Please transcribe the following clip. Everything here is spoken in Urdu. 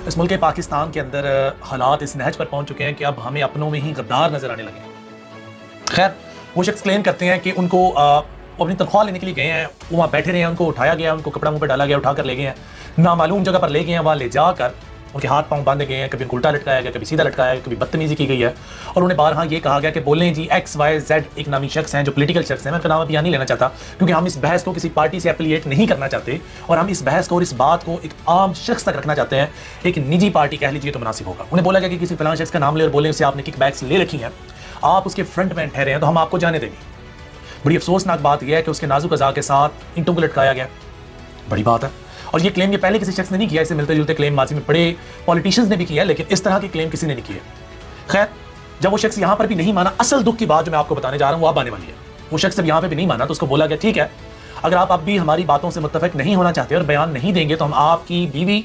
اس ملک پاکستان کے اندر حالات اس نہج پر پہنچ چکے ہیں کہ اب ہمیں اپنوں میں ہی غدار نظر آنے لگے ہیں۔ خیر وہ شخص کلیم کرتے ہیں کہ ان کو اپنی تنخواہ لینے کے لیے گئے ہیں، وہ وہاں بیٹھے رہے ہیں، ان کو اٹھایا گیا، ان کو کپڑا منہ پہ ڈالا گیا، اٹھا کر لے گئے ہیں، نامعلوم جگہ پر لے گئے ہیں، وہاں لے جا کر ان کے ہاتھ پاؤں باندھے گئے ہیں، کبھی ان کو الٹا لٹکایا گیا، کبھی سیدھا لٹکایا گیا، کبھی بدتمیزی کی گئی ہے، اور انہیں بارہا یہ کہا گیا کہ بولیں جی ایکس وائی زیڈ ایک نامی شخص ہیں جو پولیٹیکل شخص ہیں، میں ان کا نام ابھی یہاں نہیں لینا چاہتا کیونکہ ہم اس بحث کو کسی پارٹی سے اپلیٹ نہیں کرنا چاہتے، اور ہم اس بحث کو اور اس بات کو ایک عام شخص تک رکھنا چاہتے ہیں، ایک نجی پارٹی کہہ لیجیے تو مناسب ہوگا۔ انہیں بولا گیا کہ کسی فلاں شخص کا نام لے اور بولیں اسے آپ نے کک بیکس لے رکھی ہیں، آپ اس کے فرنٹ مین ٹھہرے ہیں تو ہم آپ کو جانے دیں گے۔ بڑی افسوسناک بات یہ ہے کہ اس کے نازک اعضاء کے ساتھ اینٹوں کو لٹکایا گیا، بڑی بات ہے، اور یہ کلیم یہ پہلے کسی شخص نے نہیں کیا، اس سے ملتے جلتے کلیم ماضی میں بڑے پولیٹیشنز نے بھی کیا ہے، لیکن اس طرح کے کلیم کسی نے نہیں کیے۔ خیر جب وہ شخص یہاں پر بھی نہیں مانا، اصل دکھ کی بات جو میں آپ کو بتانے جا رہا ہوں وہ اب آنے والی ہے، وہ شخص جب یہاں پہ بھی نہیں مانا تو اس کو بولا گیا ٹھیک ہے اگر آپ اب بھی ہماری باتوں سے متفق نہیں ہونا چاہتے اور بیان نہیں دیں گے تو ہم آپ کی بیوی